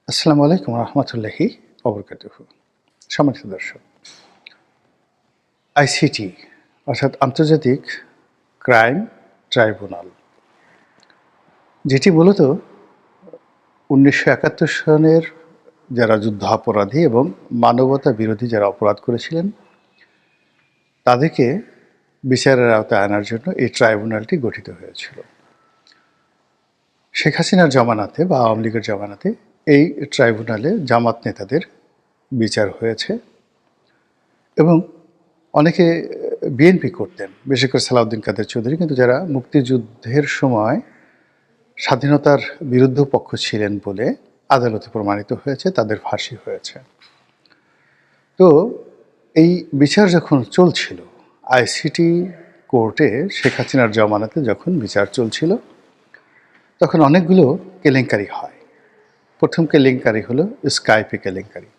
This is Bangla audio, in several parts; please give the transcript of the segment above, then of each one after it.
আসসালামু আলাইকুম রহমতুল্লাহি ওবরকাতুহু। সম্মানিত দর্শক, আইসিটি অর্থাৎ আন্তর্জাতিক ক্রাইম ট্রাইব্যুনাল, যেটি মূলত ১৯৭১ সনের যারা যুদ্ধাপরাধী এবং মানবতা বিরোধী যারা অপরাধ করেছিলেন তাদেরকে বিচারের আওতায় আনার জন্য এই ট্রাইব্যুনালটি গঠিত হয়েছিল। শেখ হাসিনার জমানাতে বা আওয়ামী লীগের জমানাতে এই ট্রাইব্যুনালে জামাত নেতাদের বিচার হয়েছে এবং অনেকে বিএনপি করতেন, বিশেষ করে সালাউদ্দিন কাদের চৌধুরী, কিন্তু যারা মুক্তিযুদ্ধের সময় স্বাধীনতার বিরুদ্ধ পক্ষ ছিলেন বলে আদালতে প্রমাণিত হয়েছে, তাদের ফাঁসি হয়েছে। তো এই বিচার যখন চলছিল আইসিটি কোর্টে, শেখ হাসিনার জমানাতে যখন বিচার চলছিল তখন অনেকগুলো কেলেঙ্কারি হয়। প্রথম কেলেঙ্কারি হলো স্কাইপি কেলেঙ্কারি।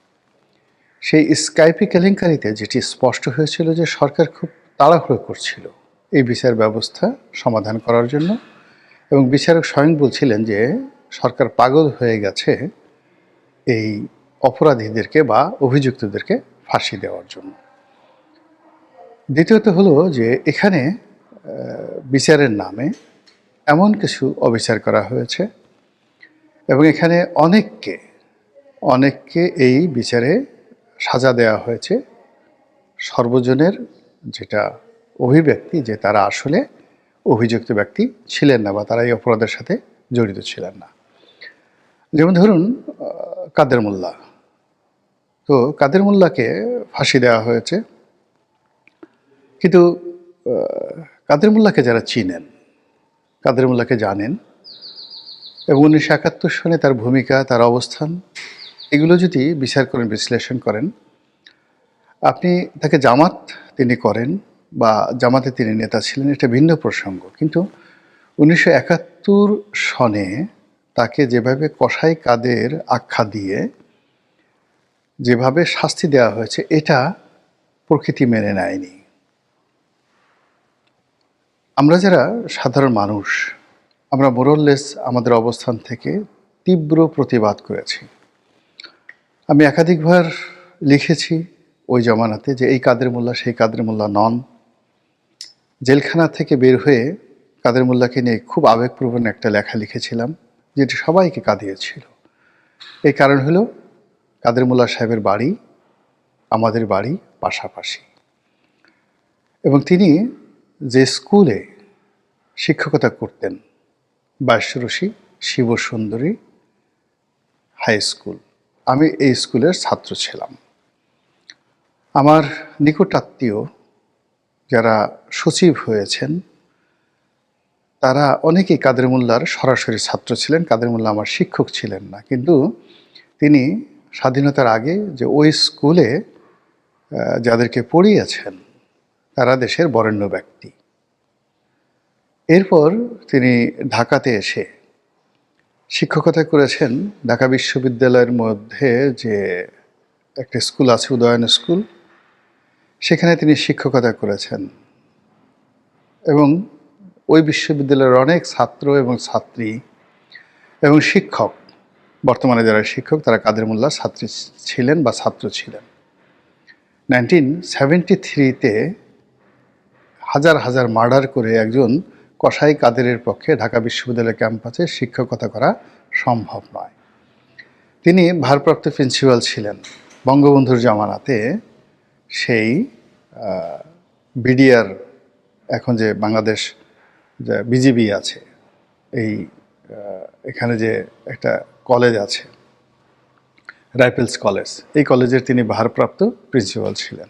সেই স্কাইপি কেলেঙ্কারিতে যেটি স্পষ্ট হয়েছিল যে সরকার খুব তাড়াহুড়ো করছিল এই বিচার ব্যবস্থা সমাধান করার জন্য, এবং বিচারক স্বয়ং বলছিলেন যে সরকার পাগল হয়ে গেছে এই অপরাধীদেরকে বা অভিযুক্তদেরকে ফাঁসি দেওয়ার জন্য। দ্বিতীয়ত হলো যে এখানে বিচারের নামে এমন কিছু অবিচার করা হয়েছে এবং এখানে অনেককে এই বিচারে সাজা দেওয়া হয়েছে সর্বজনের যেটা অভিব্যক্তি যে তারা আসলে অভিযুক্ত ব্যক্তি ছিলেন না বা তারা এই অপরাধের সাথে জড়িত ছিলেন না। যেমন ধরুন কাদের মোল্লা, তো কাদের মোল্লাকে ফাঁসি দেওয়া হয়েছে, কিন্তু কাদের মোল্লাকে যারা চিনেন, কাদের মোল্লাকে জানেন এবং ১৯৭১ সনে তার ভূমিকা, তার অবস্থান, এগুলো যদি বিচার করেন, বিশ্লেষণ করেন, আপনি তাকে জামাত তিনি করেন বা জামাতে তিনি নেতা ছিলেন, এটা ভিন্ন প্রসঙ্গ, কিন্তু ১৯৭১ সনে তাকে যেভাবে কসাই কাদের আখ্যা দিয়ে যেভাবে শাস্তি দেওয়া হয়েছে এটা প্রকৃতি মেনে নেয়নি। আমরা যারা সাধারণ মানুষ, আমরা মোরললেস আমাদের অবস্থান থেকে তীব্র প্রতিবাদ করেছি। আমি একাধিকবার লিখেছি ওই জমানাতে যে এই কাদের মোল্লা সেই কাদের মোল্লা নন। জেলখানা থেকে বের হয়ে কাদের মোল্লাকে নিয়ে খুব আবেগপ্রবণ একটা লেখা লিখেছিলাম, যেটি সবাইকে কাঁদিয়েছিল। এই কারণ হলো কাদের মোল্লা সাহেবের বাড়ি আমাদের বাড়ি পাশাপাশি, এবং তিনি যে স্কুলে শিক্ষকতা করতেন, বাইশ্বরসী শিব সুন্দরী হাই স্কুল, আমি এই স্কুলের ছাত্র ছিলাম। আমার নিকটাত্মীয় যারা সচিব হয়েছেন তারা অনেকেই কাদের মোল্লার সরাসরি ছাত্র ছিলেন। কাদের মোল্লা আমার শিক্ষক ছিলেন না, কিন্তু তিনি স্বাধীনতার আগে যে ওই স্কুলে যাদেরকে পড়িয়েছেন তারা দেশের বরেণ্য ব্যক্তি। এরপর তিনি ঢাকাতে এসে শিক্ষকতা করেছেন। ঢাকা বিশ্ববিদ্যালয়ের মধ্যে যে একটা স্কুল আছে, উদয়ন স্কুল, সেখানে তিনি শিক্ষকতা করেছেন এবং ওই বিশ্ববিদ্যালয়ের অনেক ছাত্র এবং ছাত্রী এবং শিক্ষক, বর্তমানে যারা শিক্ষক, তারা কাদের মোল্লার ছাত্রী ছিলেন বা ছাত্র ছিলেন। 1973-তে হাজার হাজার মার্ডার করে একজন কসাই কাদেরের পক্ষে ঢাকা বিশ্ববিদ্যালয় ক্যাম্পাসে শিক্ষকতা করা সম্ভব নয়। তিনি ভারপ্রাপ্ত প্রিন্সিপাল ছিলেন বঙ্গবন্ধুর জামানাতে। সেই বিডিআর, এখন যে বাংলাদেশ যে বিজিবি আছে, এই এখানে যে একটা কলেজ আছে রাইফেলস কলেজ, এই কলেজের তিনি ভারপ্রাপ্ত প্রিন্সিপাল ছিলেন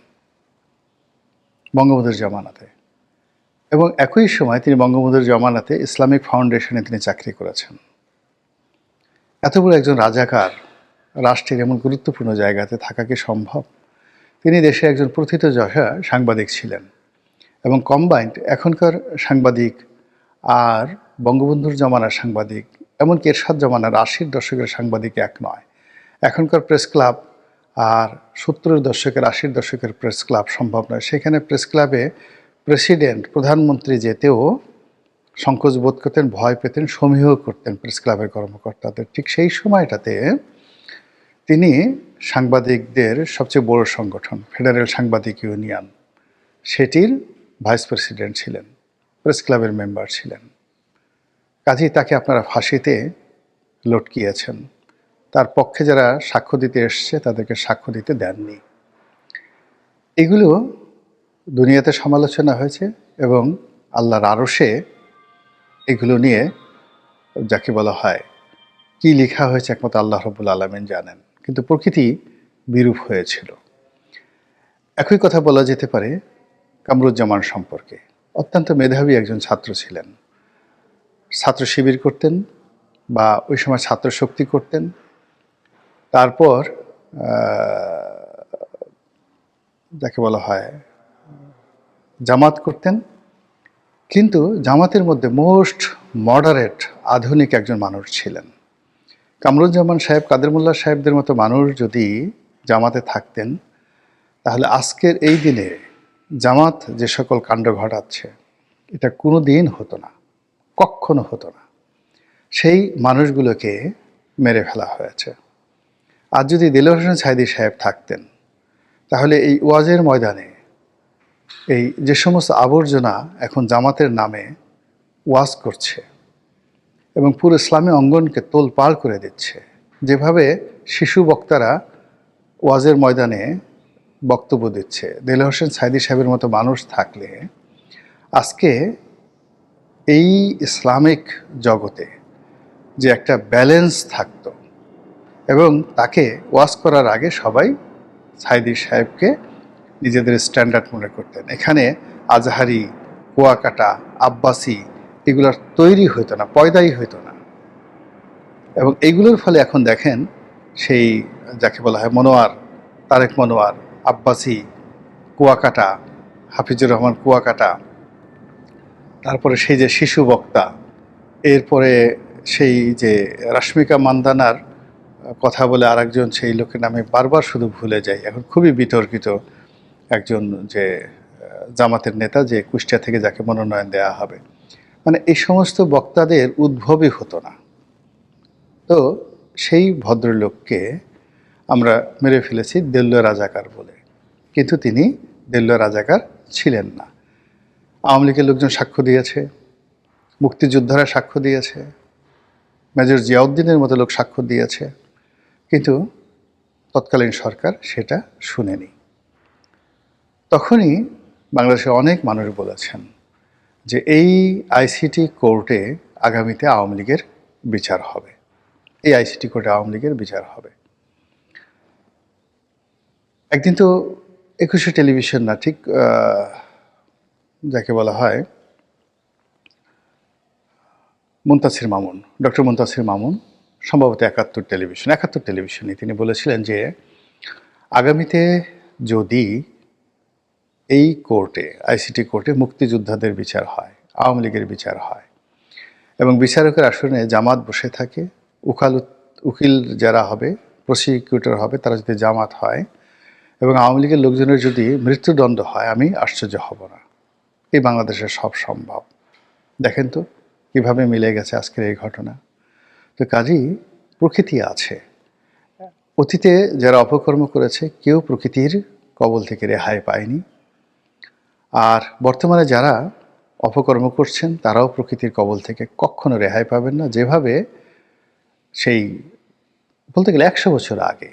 বঙ্গবন্ধুর জামানাতে, এবং একই সময় তিনি বঙ্গবন্ধুর জামানাতে ইসলামিক ফাউন্ডেশনে তিনি চাকরি করেছেন। এত বড় একজন রাজাকার রাষ্ট্রের এমন গুরুত্বপূর্ণ জায়গাতে থাকা কি সম্ভব? তিনি দেশে একজন প্রথিতযশা সাংবাদিক ছিলেন এবং কম্বাইন্ড এখনকার সাংবাদিক আর বঙ্গবন্ধুর জমানার সাংবাদিক, এমনকি এরশাদ জমানার 80-র দশকের সাংবাদিক এক নয়। এখনকার প্রেস ক্লাব আর 70-এর দশকের 80-র দশকের প্রেস ক্লাব সম্ভব নয়। সেখানে প্রেস ক্লাবে প্রেসিডেন্ট, প্রধানমন্ত্রী যেতেও সংকোচ বোধ করতেন, ভয় পেতেন, সমীহ করতেন প্রেস ক্লাবের কর্মকর্তাদের। ঠিক সেই সময়টাতে তিনি সাংবাদিকদের সবচেয়ে বড় সংগঠন ফেডারেল সাংবাদিক ইউনিয়ন সেটির ভাইস প্রেসিডেন্ট ছিলেন, প্রেস ক্লাবের মেম্বার ছিলেন। কাজেই তাকে আপনারা ফাঁসিতে লটকিয়েছেন। তার পক্ষে যারা সাক্ষ্য দিতে এসছে তাদেরকে সাক্ষ্য দিতে দেননি। এগুলো দুনিয়াতে সমালোচনা হয়েছে এবং আল্লাহর আরশে এগুলো নিয়ে যাকে বলা হয় কি লেখা হয়েছে একমাত্র আল্লাহ রাব্বুল আলামিন জানেন। কিন্তু প্রকৃতি বিরূপ হয়েছিল। একই কথা বলা যেতে পারে কামরুজ্জামান সম্পর্কে। অত্যন্ত মেধাবী একজন ছাত্র ছিলেন। ছাত্র শিবির করতেন বা ওই সময় ছাত্র শক্তি করতেন। তারপর যাকে বলা হয় জামাত করতেন। কিন্তু জামাতের মধ্যে মোস্ট মডারেট আধুনিক একজন মানুষ ছিলেন। কামরুজ্জামান সাহেব, কাদের মোল্লা সাহেবদের মতো মানুষ যদি জামাতে থাকতেন তাহলে আজকের এই দিনে জামাত যে সকল কাণ্ড ঘটাচ্ছে এটা কোনো দিন হতো না, কখনো হতো না। সেই মানুষগুলোকে মেরে ফেলা হয়েছে। আর যদি দেলোয়ার হোসেন সাঈদী সাহেব থাকতেন তাহলে এই ওয়াজের ময়দানে এই যে সমস্ত আবর্জনা এখন জামাতের নামে ওয়াজ করছে এবং পুরো ইসলামী অঙ্গনকে তোলপাড় করে দিচ্ছে, যেভাবে শিশু বক্তারা ওয়াজের ময়দানে বক্তব্য দিচ্ছে, দেলোয়ার হোসেন সাঈদী সাহেবের মতো মানুষ থাকলে আজকে এই ইসলামিক জগতে যে একটা ব্যালেন্স থাকতো এবং তাকে ওয়াজ করার আগে সবাই সাঈদী সাহেবকে নিজেদের স্ট্যান্ডার্ড মনে করতেন। এখানে আজহারি, কুয়াকাটা, আব্বাসি এগুলোর তৈরি হইতো না, পয়দাই হইতো না। এবং এইগুলোর ফলে এখন দেখেন সেই যাকে বলা হয় মনোয়ার, তারেক মনোয়ার, আব্বাসি, কুয়াকাটা, হাফিজুর রহমান কুয়াকাটা, তারপরে সেই যে শিশু বক্তা, এরপরে সেই যে রাশ্মিকা মান্দানার কথা বলে আরেকজন সেই লোকের নামে বারবার শুধু ভুলে যাই, এখন খুবই বিতর্কিত একজন যে জামাতের নেতা, যে কুষ্টিয়া থেকে যাকে মনোনয়ন দেওয়া হবে। মানে এই সমস্ত বক্তাদের উদ্ভবই হতো না। তো সেই ভদ্রলোককে আমরা মেরে ফেলেছি দেলোয়ার রাজাকার বলে, কিন্তু তিনি দেলোয়ার রাজাকার ছিলেন না। আওয়ামী লীগের লোকজন সাক্ষ্য দিয়েছে, মুক্তিযোদ্ধারা সাক্ষ্য দিয়েছে, মেজর জিয়াউদ্দিনের মতো লোক সাক্ষ্য দিয়েছে, কিন্তু তৎকালীন সরকার সেটা শুনেনি। তখনই বাংলাদেশের অনেক মানুষ বলেছেন যে এই আইসিটি কোর্টে আগামীতে আওয়ামী লীগের বিচার হবে, এই আইসিটি কোর্টে আওয়ামী লীগের বিচার হবে। একদিন তো একুশে টেলিভিশন না, ঠিক যাকে বলা হয় মুনতাসির মামুন, ডক্টর মুনতাসির মামুন, সম্ভবত একাত্তর টেলিভিশনে তিনি বলেছিলেন যে আগামীতে যদি এই কোর্টে, আইসিটি কোর্টে মুক্তিযোদ্ধাদের বিচার হয়, আওয়ামী লীগের বিচার হয় এবং বিচারকের আসনে জামাত বসে থাকে, উকিল যারা হবে, প্রসিকিউটর হবে, তারা যদি জামাত হয় এবং আওয়ামী লীগের লোকজনের যদি মৃত্যুদণ্ড হয়, আমি আশ্চর্য হব না। এই বাংলাদেশের সব সম্ভব। দেখেন তো কীভাবে মিলে গেছে আজকের এই ঘটনা। তো কাজেই প্রকৃতি আছে। অতীতে যারা অপকর্ম করেছে কেউ প্রকৃতির কবল থেকে রেহাই পায়নি, আর বর্তমানে যারা অপকর্ম করছেন তারাও প্রকৃতির কবল থেকে কখনো রেহাই পাবেন না। যেভাবে সেই বলতে গেলে 100 বছর আগে,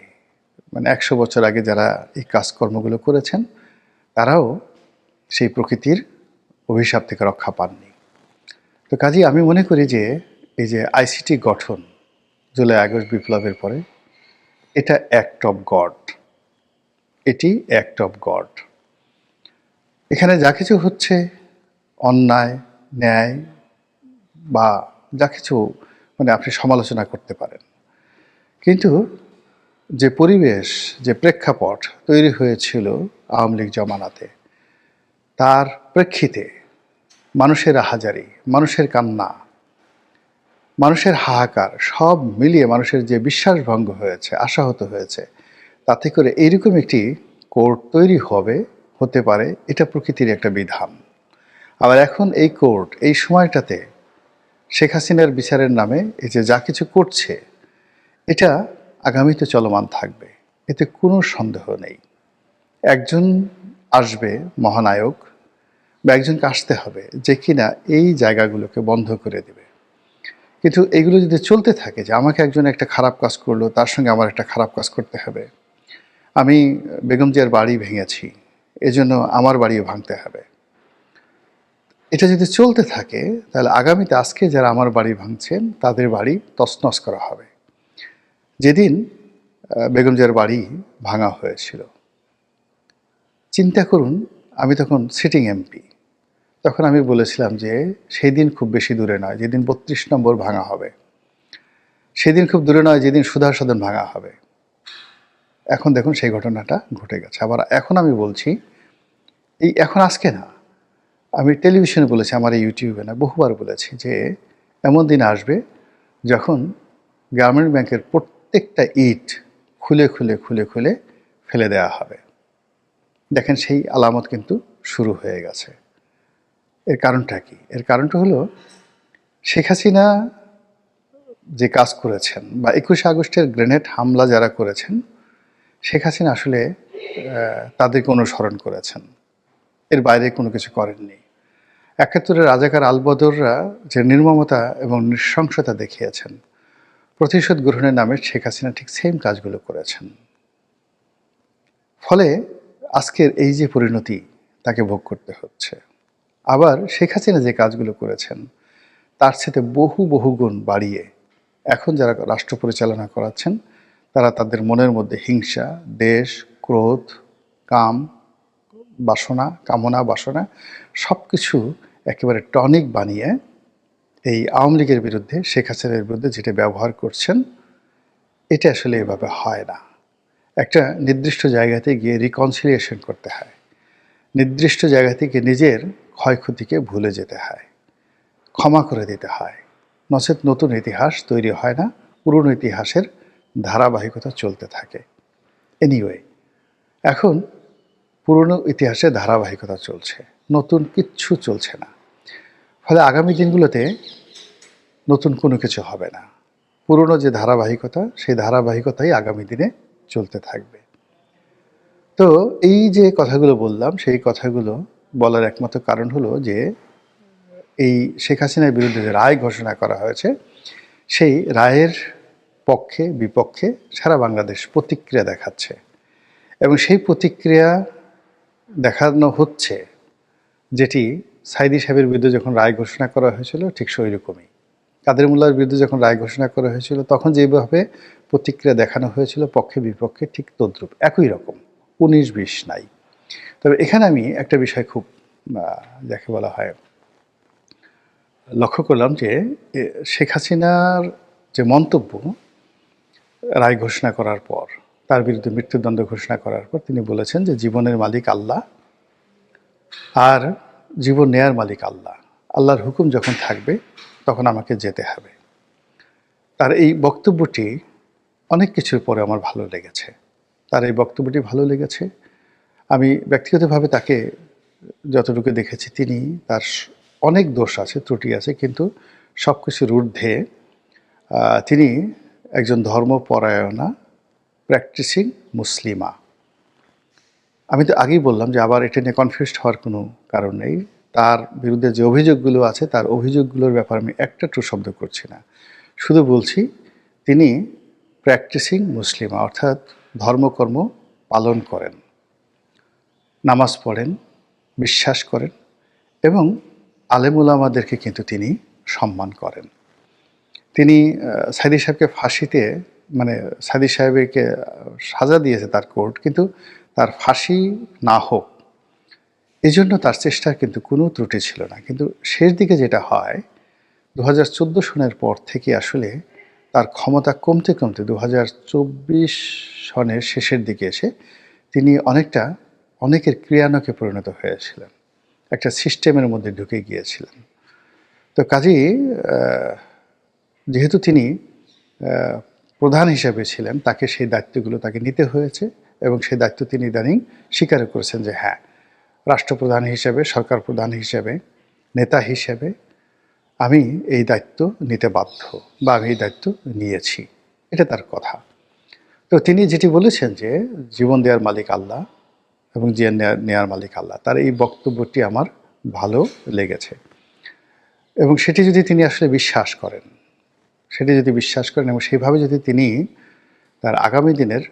মানে 100 বছর আগে যারা এই কাজকর্মগুলো করেছেন তারাও সেই প্রকৃতির অভিশাপ থেকে রক্ষা পাননি। তো কাজেই আমি মনে করি যে এই যে আইসিটি গঠন জুলাই আগস্ট বিপ্লবের পরে, এটা অ্যাক্ট অফ গড, এটি অ্যাক্ট অফ গড। এখানে যা কিছু হচ্ছে অন্যায়, ন্যায় বা যা কিছু মানে আপনি সমালোচনা করতে পারেন, কিন্তু যে পরিবেশ, যে প্রেক্ষাপট তৈরি হয়েছিল আওয়ামী লীগ জমানাতে, তার প্রেক্ষিতে মানুষের আহাজারি, মানুষের কান্না, মানুষের হাহাকার সব মিলিয়ে মানুষের যে বিশ্বাসভঙ্গ হয়েছে, আশাহত হয়েছে, তাতে করে এইরকম একটি কোর্ট তৈরি হতে পারে, এটা প্রকৃতির একটা বিধান। আবার এখন এই কোর্ট এই সময়টাতে শেখ হাসিনার বিচারের নামে এই যে যা কিছু করছে, এটা আগামীতে চলমান থাকবে, এতে কোনো সন্দেহ নেই। একজন আসবে মহানায়ক, বা একজনকে আসতে হবে যে কিনা এই জায়গাগুলোকে বন্ধ করে দেবে। কিন্তু এগুলো যদি চলতে থাকে যে আমাকে একজন একটা খারাপ কাজ করলো, তার সঙ্গে আমার একটা খারাপ কাজ করতে হবে, আমি বেগম জিয়ার বাড়ি ভেঙেছি, এজন্য আমার বাড়িও ভাঙতে হবে, এটা যদি চলতে থাকে তাহলে আগামীতে আজকে যারা আমার বাড়ি ভাঙছেন তাদের বাড়ি তছনছ করা হবে। যেদিন বেগম জিয়ার বাড়ি ভাঙা হয়েছিল, চিন্তা করুন, আমি তখন সিটিং এমপি। তখন আমি বলেছিলাম যে সেই দিন খুব বেশি দূরে নয় যেদিন ৩২ নম্বর ভাঙা হবে, সেদিন খুব দূরে নয় যেদিন সুধার সদন ভাঙা হবে। এখন দেখুন সেই ঘটনাটা ঘটে গেছে। আবার এখন আমি বলছি, এখন আজকে না, আমি টেলিভিশনে বলেছি, আমার এই ইউটিউবে না, বহুবার বলেছি যে এমন দিন আসবে যখন গ্রামীণ ব্যাংকের প্রত্যেকটা ইট খুলে খুলে খুলে খুলে ফেলে দেওয়া হবে। দেখেন সেই আলামত কিন্তু শুরু হয়ে গেছে। এর কারণটা কি? এর কারণটা হলো শেখ হাসিনা যে কাজ করেছেন, বা ২১শে আগস্টের গ্রেনেড হামলা যারা করেছেন, শেখ হাসিনা আসলে তাদেরকে অনুসরণ করেছেন, এর বাইরে কোনো কিছু করেননি। ৭১-এর রাজাকার আলবদররা যে নির্মমতা এবং নৃশংসতা দেখিয়েছেন, প্রতিশোধ গ্রহণের নামে শেখ হাসিনা ঠিক সেম কাজগুলো করেছেন। ফলে আজকের এই যে পরিণতি তাকে ভোগ করতে হচ্ছে। আবার শেখ হাসিনা যে কাজগুলো করেছেন তার সাথে বহু বহু গুণ বাড়িয়ে এখন যারা রাষ্ট্র পরিচালনা করাচ্ছেন তারা তাদের মনের মধ্যে হিংসা, দেশ, ক্রোধ, কাম, বাসনা, কামনা বাসনা সব কিছু একেবারে টনিক বানিয়ে এই আওয়ামী লীগের বিরুদ্ধে, শেখ হাসিনার বিরুদ্ধে যেটা ব্যবহার করছেন, এটা আসলে এভাবে হয় না। একটা নির্দিষ্ট জায়গাতে গিয়ে রিকনসিলিয়েশন করতে হয়, নির্দিষ্ট জায়গা থেকে নিজের ক্ষয়ক্ষতিকে ভুলে যেতে হয়, ক্ষমা করে দিতে হয়, নচেত নতুন ইতিহাস তৈরি হয় না, পুরনো ইতিহাসের ধারাবাহিকতা চলতে থাকে। এনিওয়ে, এখন পুরনো ইতিহাসের ধারাবাহিকতা চলছে, নতুন কিচ্ছু চলছে না। ফলে আগামী দিনগুলোতে নতুন কোনো কিছু হবে না, পুরনো যে ধারাবাহিকতা সেই ধারাবাহিকতাই আগামী দিনে চলতে থাকবে। তো এই যে কথাগুলো বললাম, সেই কথাগুলো বলার একমাত্র কারণ হলো যে এই শেখ হাসিনার বিরুদ্ধে যে রায় ঘোষণা করা হয়েছে, সেই রায়ের পক্ষে বিপক্ষে সারা বাংলাদেশ প্রতিক্রিয়া দেখাচ্ছে, এবং সেই প্রতিক্রিয়া দেখানো হচ্ছে যেটি সাইদি সাহেবের বিরুদ্ধে যখন রায় ঘোষণা করা হয়েছিল ঠিক সেই রকমই, কাদের মোল্লার বিরুদ্ধে যখন রায় ঘোষণা করা হয়েছিল তখন যেভাবে প্রতিক্রিয়া দেখানো হয়েছিল পক্ষে বিপক্ষে ঠিক তদ্রূপ একই রকম, ১৯-২০ নাই। তবে এখানে আমি একটা বিষয় খুব যাকে বলা হয় লক্ষ্য করলাম যে শেখ হাসিনার যে মন্তব্য রায় ঘোষণা করার পর, তার বিরুদ্ধে মৃত্যুদণ্ড ঘোষণা করার পর তিনি বলেছেন যে জীবনের মালিক আল্লাহ, আর জীবন নেয়ার মালিক আল্লাহ, আল্লাহর হুকুম যখন থাকবে তখন আমাকে যেতে হবে। তার এই বক্তব্যটি অনেক কিছুর পরে আমার ভালো লেগেছে, তার এই বক্তব্যটি ভালো লেগেছে। আমি ব্যক্তিগতভাবে তাকে যতটুকু দেখেছি, তিনি তার অনেক দোষ আছে, ত্রুটি আছে, কিন্তু সব কিছুর ঊর্ধ্বে তিনি একজন ধর্মপরায়ণা প্র্যাকটিসিং মুসলিমা। আমি তো আগেই বললাম যে আবার এটা নিয়ে কনফিউজড হওয়ার কোনো কারণ নেই। তার বিরুদ্ধে যে অভিযোগগুলো আছে তার অভিযোগগুলোর ব্যাপারে আমি একটা টু শব্দ করছি না, শুধু বলছি তিনি প্র্যাকটিসিং মুসলিমা, অর্থাৎ ধর্মকর্ম পালন করেন, নামাজ পড়েন, বিশ্বাস করেন, এবং আলেম ওলামাদেরকে কিন্তু তিনি সম্মান করেন। তিনি সাইদি সাহেবকে ফাঁসিতে, মানে সাইদি সাহেবকে সাজা দিয়েছে তার কোর্ট, কিন্তু তার ফাঁসি না হোক এজন্য তার চেষ্টার কিন্তু কোনো ত্রুটি ছিল না। কিন্তু শেষ দিকে যেটা হয়, ২০১৪ সনের পর থেকে আসলে তার ক্ষমতা কমতে কমতে ২০২৪ সনের শেষের দিকে এসে তিনি অনেকের ক্রিয়ানকে পরিণত হয়েছিলেন, একটা সিস্টেমের মধ্যে ঢুকে গিয়েছিলেন। তো কাজেই যেহেতু তিনি প্রধান হিসেবে ছিলেন, তাকে সেই দায়িত্বগুলো তাকে নিতে হয়েছে, এবং সেই দায়িত্ব তিনি ইদানিং স্বীকার করেছেন যে হ্যাঁ, রাষ্ট্রপ্রধান হিসেবে, সরকার প্রধান হিসেবে, নেতা হিসেবে আমি এই দায়িত্ব নিতে বাধ্য, বা আমি এই দায়িত্ব নিয়েছি, এটা তার কথা। তো তিনি যেটি বলেছেন যে জীবন দেওয়ার মালিক আল্লাহ এবং জীবন নেওয়ার মালিক আল্লাহ, তার এই বক্তব্যটি আমার ভালো লেগেছে। এবং সেটি যদি তিনি আসলে বিশ্বাস করেন, সেটি যদি বিশ্বাস করেন এবং সেইভাবে যদি তিনি তার আগামী দিনের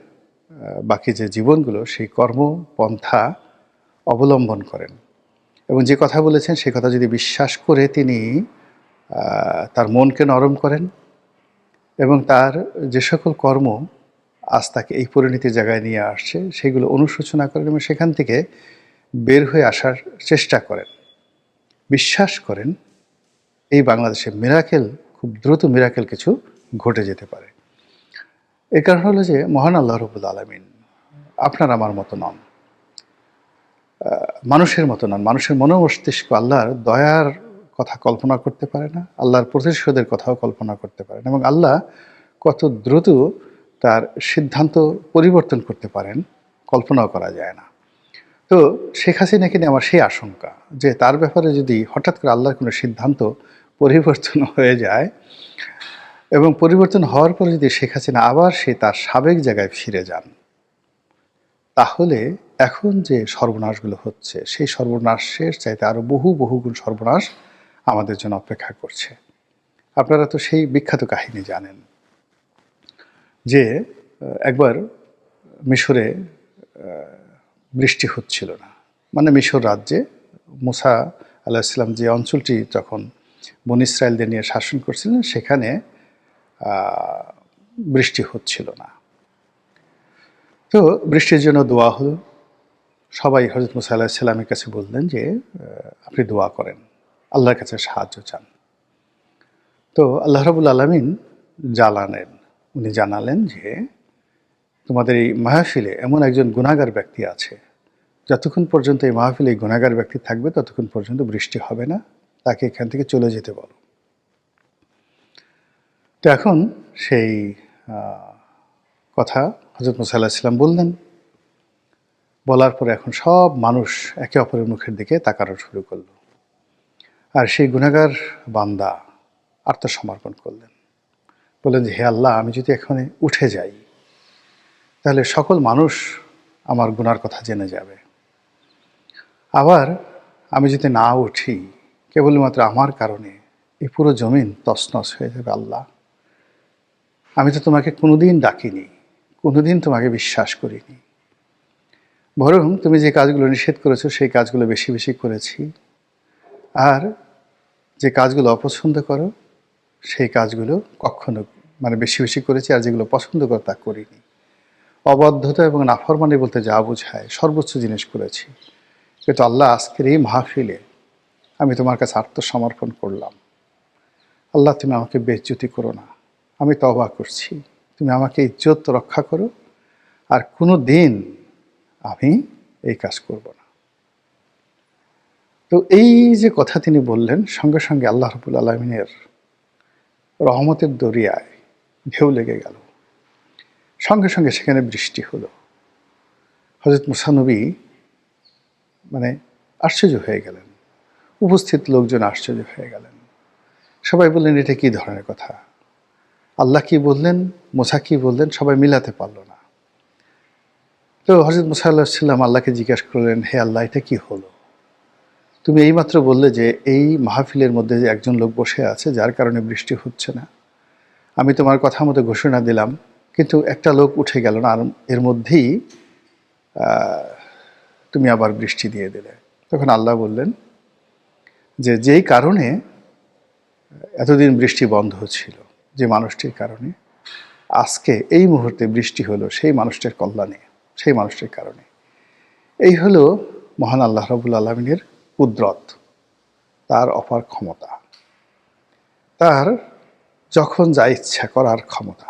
বাকি যে জীবনগুলো সেই কর্মপন্থা অবলম্বন করেন এবং যে কথা বলেছেন সেই কথা যদি বিশ্বাস করে তিনি তার মনকে নরম করেন এবং তার যে সকল কর্ম আজ তাকে এই পরিণতির জায়গায় নিয়ে আসছে সেগুলো অনুশোচনা করেন এবং সেখান থেকে বের হয়ে আসার চেষ্টা করেন, বিশ্বাস করেন এই বাংলাদেশে মিরাকেল, খুব দ্রুত মিরাকেল কিছু ঘটে যেতে পারে। এর কারণ হলো যে মহান আল্লাহ রাব্বুল আলামিন আপনার আমার মতো নন, মানুষের মতো নন। মানুষের মনোমস্তিষ্ক আল্লাহর দয়ার কথা কল্পনা করতে পারে না, আল্লাহর প্রতিশোধের কথাও কল্পনা করতে পারে না, এবং আল্লাহ কত দ্রুত তার সিদ্ধান্ত পরিবর্তন করতে পারেন কল্পনাও করা যায় না। তো শেখ হাসিনাকে নিয়ে আমার সেই আশঙ্কা যে তার ব্যাপারে যদি হঠাৎ করে আল্লাহর কোনো সিদ্ধান্ত পরিবর্তন হয়ে যায় এবং পরিবর্তন হওয়ার পরে যদি শেখ হাসিনা আবার সে তার সাবেক জায়গায় ফিরে যান, তাহলে এখন যে সর্বনাশগুলো হচ্ছে সেই সর্বনাশের চাইতে আরও বহুগুণ সর্বনাশ আমাদের জন্য অপেক্ষা করছে। আপনারা তো সেই বিখ্যাত কাহিনী জানেন যে একবার মিশরে বৃষ্টি হচ্ছিল না, মানে মিশর রাজ্যে মুসা আলাইহিসসালাম যে অঞ্চলটি যখন বনী ইসরায়েলদের নিয়ে শাসন করছিলেন সেখানে বৃষ্টি হচ্ছিল না। তো বৃষ্টির জন্য দোয়া হলো, সবাই হযরত মুসা আলাইহিস সালামের কাছে বললেন যে আপনি দোয়া করেন, আল্লাহর কাছে সাহায্য চান। তো আল্লাহ রাব্বুল আলামিন উনি জানালেন যে তোমাদের এই মাহফিলে এমন একজন গুনাহগার ব্যক্তি আছে, যতক্ষণ পর্যন্ত এই মাহফিলে এই গুনাহগার ব্যক্তি থাকবে ততক্ষণ পর্যন্ত বৃষ্টি হবে না, তাকে এখান থেকে চলে যেতে বলো। তো এখন সেই কথা হযরত মুসা আলাইহিস সালাম বললেন, বলার পরে এখন সব মানুষ একে অপরের মুখের দিকে তাকানো শুরু করলো, আর সেই গুনাহগার বান্দা আত্মসমর্পণ করলেন, বললেন যে হে আল্লাহ, আমি যদি এখানে উঠে যাই তাহলে সকল মানুষ আমার গুনার কথা জেনে যাবে, আবার আমি যদি না উঠি কেবলমাত্র আমার কারণে এই পুরো জমিন তছনছ হয়ে যাবে। আল্লাহ, আমি তো তোমাকে কোনোদিন ডাকিনি, কোনোদিন তোমাকে বিশ্বাস করিনি, বরং তুমি যে কাজগুলো নিষেধ করেছো সেই কাজগুলো বেশি বেশি করেছি, আর যে কাজগুলো অপছন্দ করো সেই কাজগুলো কখনো বেশি বেশি করেছি, আর যেগুলো পছন্দ করো তা করিনি। অবাধ্যতা এবং নাফরমানি বলতে যা বোঝায় সর্বোচ্চ জিনিস করেছি। কিন্তু আল্লাহ, আজকের এই মাহফিলে আমি তোমার কাছে আত্মসমর্পণ করলাম। আল্লাহ, তুমি আমাকে বেইজ্জতি করো না, আমি তওবা করছি, তুমি আমাকে ইজ্জত রক্ষা করো, আর কোনো দিন আমি এই কাজ করব না। তো এই যে কথা তিনি বললেন, সঙ্গে সঙ্গে আল্লাহ রাব্বুল আলামিনের রহমতের দরিয়ায় ঢেউ লেগে গেল, সঙ্গে সঙ্গে সেখানে বৃষ্টি হলো। হযরত মুসা নবী আশ্চর্য হয়ে গেলেন, উপস্থিত লোকজন আশ্চর্য হয়ে গেলেন, সবাই বললেন এটা কী ধরনের কথা, আল্লাহ কি বললেন, মুসা কি বললেন, সবাই মিলাতে পারল না। তো হযরত মুসা আলাইহিস সালাম আল্লাহকে জিজ্ঞাসা করলেন, হে আল্লাহ, এটা কি হলো? তুমি এইমাত্র বললে যে এই মাহফিলের মধ্যে যে একজন লোক বসে আছে যার কারণে বৃষ্টি হচ্ছে না, আমি তোমার কথা মতো ঘোষণা দিলাম, কিন্তু একটা লোক উঠে গেল না, আর এর মধ্যেই তুমি আবার বৃষ্টি দিয়ে দিলে। তখন আল্লাহ বললেন যে যেই কারণে এতদিন বৃষ্টি বন্ধ ছিল, যে মানুষটির কারণে আজকে এই মুহূর্তে বৃষ্টি হলো, সেই মানুষটির কল্যাণে, সেই মানুষটির কারণে। এই হলো মহান আল্লাহ রাব্বুল আলামিনের কুদরত, তার অপার ক্ষমতা, তার যখন যা ইচ্ছা করার ক্ষমতা।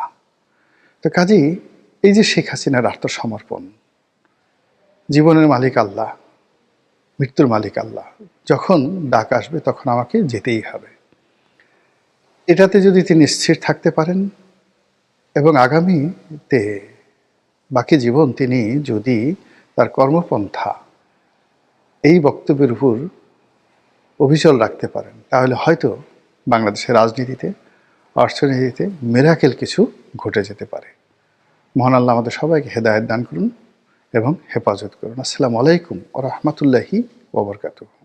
তো কাজেই এই যে শেখ হাসিনার আত্মসমর্পণ, জীবনের মালিক আল্লাহ, মৃত্যুর মালিক আল্লাহ, যখন ডাক আসবে তখন আমাকে যেতেই হবে, এটাতে যদি তিনি স্থির থাকতে পারেন এবং আগামীতে বাকি জীবন তিনি যদি তার কর্মপন্থা এই বক্তব্যের উপর অবিচল রাখতে পারেন, তাহলে হয়তো বাংলাদেশের রাজনীতিতে, অর্থনীতিতে মিরাকেল কিছু ঘটে যেতে পারে। মহান আল্লাহ আমাদের সবাইকে হেদায়েত দান করুন এবং হেফাজত করুন। আসসালামু আলাইকুম ওয়া রাহমাতুল্লাহি ওয়া বারাকাতুহু।